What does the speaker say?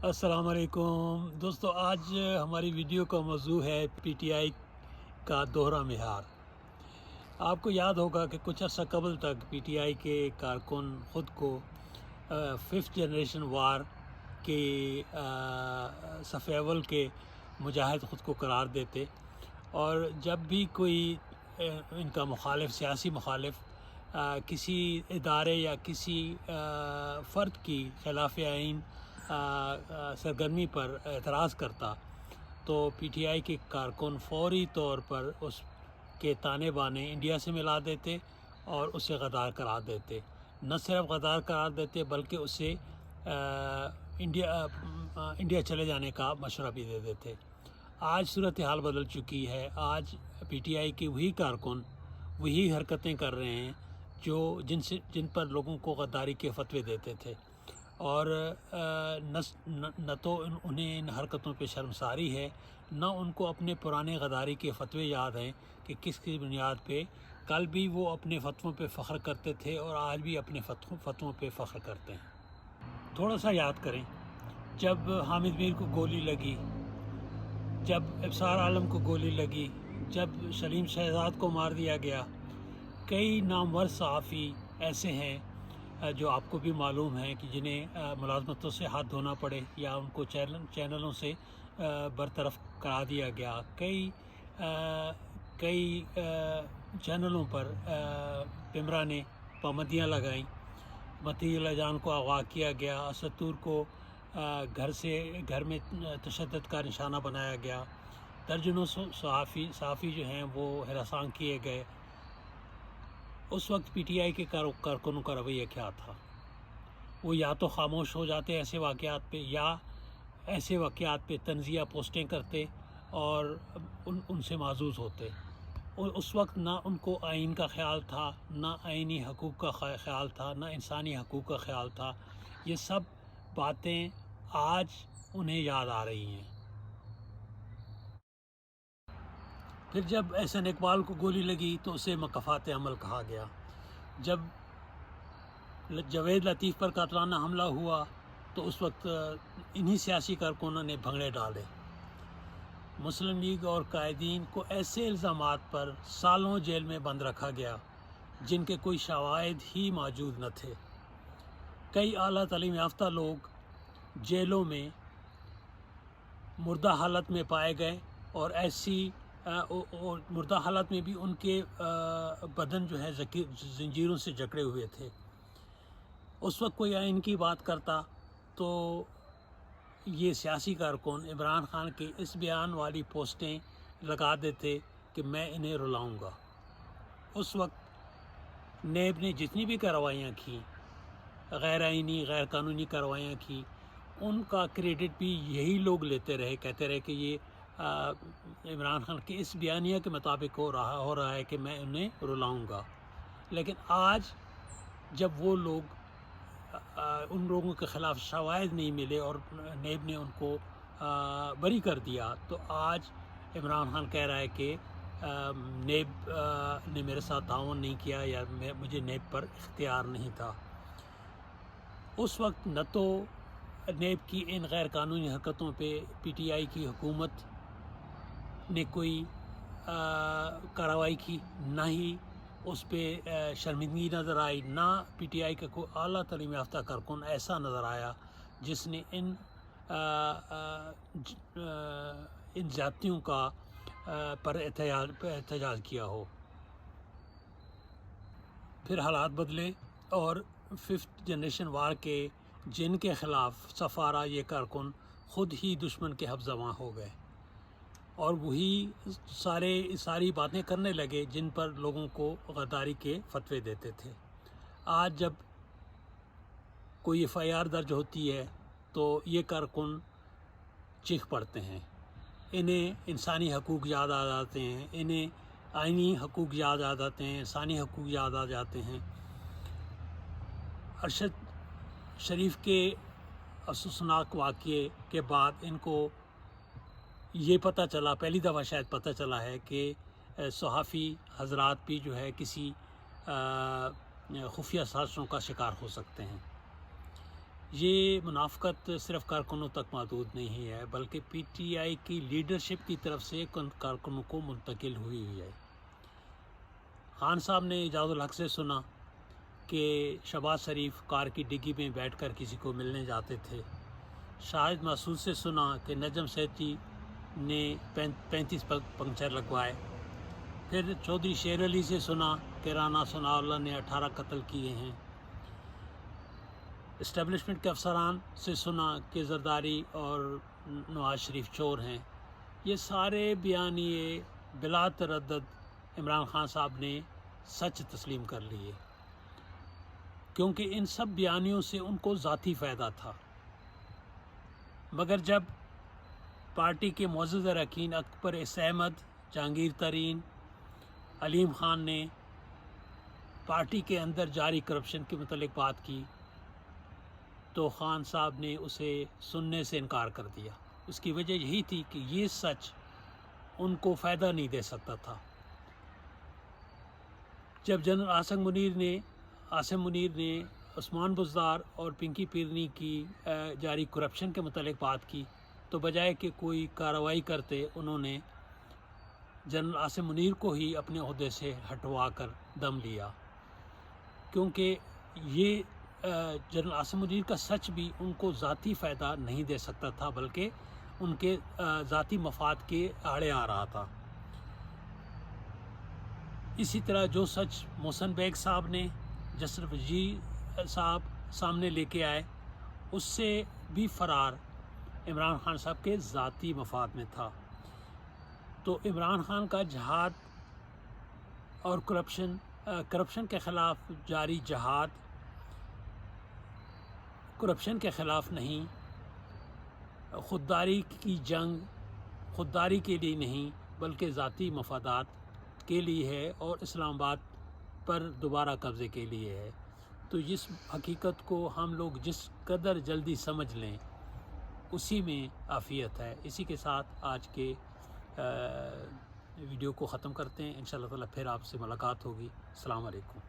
السلام علیکم دوستو، آج ہماری ویڈیو کا موضوع ہے پی ٹی آئی کا دوہرا معیار۔ آپ کو یاد ہوگا کہ کچھ عرصہ قبل تک پی ٹی آئی کے کارکن خود کو ففتھ جنریشن وار کے صف اول کے مجاہد خود کو قرار دیتے، اور جب بھی کوئی ان کا مخالف، سیاسی مخالف کسی ادارے یا کسی فرد کی خلاف آئین سرگرمی پر اعتراض کرتا تو پی ٹی آئی کے کارکن فوری طور پر اس کے تانے بانے انڈیا سے ملا دیتے اور اسے غدار قرار دیتے۔ نہ صرف غدار قرار دیتے بلکہ اسے انڈیا چلے جانے کا مشورہ بھی دے دیتے۔ آج صورتحال بدل چکی ہے۔ آج پی ٹی آئی کے وہی کارکن وہی حرکتیں کر رہے ہیں جن پر لوگوں کو غداری کے فتوے دیتے تھے، اور نہ تو انہیں ان حرکتوں پہ شرمساری ہے، نہ ان کو اپنے پرانے غداری کے فتوے یاد ہیں کہ کس کی بنیاد پہ کل بھی وہ اپنے فتووں پہ فخر کرتے تھے اور آج بھی اپنے فتووں پہ فخر کرتے ہیں۔ تھوڑا سا یاد کریں، جب حامد میر کو گولی لگی، جب ابصار عالم کو گولی لگی، جب سلیم شہزاد کو مار دیا گیا، کئی نامور صحافی ایسے ہیں جو آپ کو بھی معلوم ہیں کہ جنہیں ملازمتوں سے ہاتھ دھونا پڑے یا ان کو چینلوں سے برطرف کرا دیا گیا۔ کئی چینلوں پر پیمرا نے پابندیاں لگائیں، متی اللہ جان کو اغوا کیا گیا، اسد طور کو گھر میں تشدد کا نشانہ بنایا گیا، درجنوں صحافی جو ہیں وہ ہراساں کیے گئے۔ اس وقت پی ٹی آئی کے کارکنوں کا رویہ کیا تھا؟ وہ یا تو خاموش ہو جاتے ایسے واقعات پہ، یا ایسے واقعات پہ تنزیہ پوسٹیں کرتے اور ان سے معزوز ہوتے۔ اور اس وقت نہ ان کو آئین کا خیال تھا، نہ آئینی حقوق کا خیال تھا، نہ انسانی حقوق کا خیال تھا۔ یہ سب باتیں آج انہیں یاد آ رہی ہیں۔ پھر جب احسن اقبال کو گولی لگی تو اسے مکافات عمل کہا گیا۔ جب جاوید لطیف پر قاتلانہ حملہ ہوا تو اس وقت انہی سیاسی کارکنوں نے بھنگڑے ڈالے۔ مسلم لیگ اور قائدین کو ایسے الزامات پر سالوں جیل میں بند رکھا گیا جن کے کوئی شواہد ہی موجود نہ تھے۔ کئی اعلیٰ تعلیم یافتہ لوگ جیلوں میں مردہ حالت میں پائے گئے، اور مردہ حالت میں بھی ان کے بدن جو ہے زنجیروں سے جکڑے ہوئے تھے۔ اس وقت کوئی آئین کی بات کرتا تو یہ سیاسی کارکن عمران خان کے اس بیان والی پوسٹیں لگا دیتے کہ میں انہیں رلاؤں گا۔ اس وقت نیب نے جتنی بھی کارروائیاں کی، غیر آئینی غیر قانونی کارروائیاں کی، ان کا کریڈٹ بھی یہی لوگ لیتے رہے، کہتے رہے کہ یہ عمران خان کے اس بیانیہ کے مطابق ہو رہا ہے کہ میں انہیں رلاؤں گا۔ لیکن آج جب وہ لوگ ان لوگوں کے خلاف شواہد نہیں ملے اور نیب نے ان کو بری کر دیا، تو آج عمران خان کہہ رہا ہے کہ نیب نے میرے ساتھ تعاون نہیں کیا یا مجھے نیب پر اختیار نہیں تھا۔ اس وقت نہ تو نیب کی ان غیر قانونی حرکتوں پہ پی ٹی آئی کی حکومت نے کوئی کارروائی کی، نہ ہی اس پہ شرمندگی نظر آئی، نہ پی ٹی آئی کا کوئی اعلیٰ تعلیم یافتہ کارکن ایسا نظر آیا جس نے ان زیادتیوں پر احتجاج کیا ہو۔ پھر حالات بدلے اور ففتھ جنریشن وار کے جن کے خلاف سفارہ یہ کارکن خود ہی دشمن کے حفظواں ہو گئے، اور وہی ساری باتیں کرنے لگے جن پر لوگوں کو غداری کے فتوے دیتے تھے۔ آج جب کوئی ایف آئی آر درج ہوتی ہے تو یہ کارکن چیخ پڑتے ہیں، انہیں انسانی حقوق یاد آ جاتے ہیں، انہیں آئینی حقوق یاد آ جاتے ہیں، انسانی حقوق یاد آ جاتے ہیں۔ ارشد شریف کے افسوسناک واقعے کے بعد ان کو یہ پتہ چلا، پہلی دفعہ شاید پتہ چلا ہے کہ صحافی حضرات بھی جو ہے کسی خفیہ سازشوں کا شکار ہو سکتے ہیں۔ یہ منافقت صرف کارکنوں تک محدود نہیں ہے بلکہ پی ٹی آئی کی لیڈرشپ کی طرف سے کارکنوں کو منتقل ہوئی ہے۔ خان صاحب نے اعجاز الحق سے سنا کہ شہباز شریف کار کی ڈگی میں بیٹھ کر کسی کو ملنے جاتے تھے۔ شاہد محسود سے سنا کہ نجم سیٹھی نے 35 پنکچر لگوائے۔ پھر چودھری شیر علی سے سنا کہ رانا ثناء اللہ نے 18 قتل کیے ہیں۔ اسٹیبلشمنٹ کے افسران سے سنا کہ زرداری اور نواز شریف چور ہیں۔ یہ سارے بیانیے بلا تردد عمران خان صاحب نے سچ تسلیم کر لیے، کیونکہ ان سب بیانیوں سے ان کو ذاتی فائدہ تھا۔ مگر جب پارٹی کے معزز اراکین اکبر ایس احمد، جہانگیر ترین، علیم خان نے پارٹی کے اندر جاری کرپشن کے متعلق بات کی تو خان صاحب نے اسے سننے سے انکار کر دیا۔ اس کی وجہ یہی تھی کہ یہ سچ ان کو فائدہ نہیں دے سکتا تھا۔ جب جنرل عاصم منیر نے عثمان بزدار اور پنکی پیرنی کی جاری کرپشن کے متعلق بات کی تو بجائے کہ کوئی کارروائی کرتے، انہوں نے جنرل عاصم منیر کو ہی اپنے عہدے سے ہٹوا کر دم لیا، کیونکہ یہ جنرل عاصم منیر کا سچ بھی ان کو ذاتی فائدہ نہیں دے سکتا تھا بلکہ ان کے ذاتی مفاد کے آڑے آ رہا تھا۔ اسی طرح جو سچ محسن بیگ صاحب نے جسر وزیر صاحب سامنے لے کے آئے، اس سے بھی فرار عمران خان صاحب کے ذاتی مفاد میں تھا۔ تو عمران خان کا جہاد اور کرپشن کے خلاف جاری جہاد کرپشن کے خلاف نہیں، خودداری کی جنگ خودداری کے لیے نہیں بلکہ ذاتی مفادات کے لیے ہے اور اسلام آباد پر دوبارہ قبضے کے لیے ہے۔ تو اس حقیقت کو ہم لوگ جس قدر جلدی سمجھ لیں اسی میں عافیت ہے۔ اسی کے ساتھ آج کے ویڈیو کو ختم کرتے ہیں۔ انشاءاللہ تعالی پھر آپ سے ملاقات ہوگی۔ السلام علیکم۔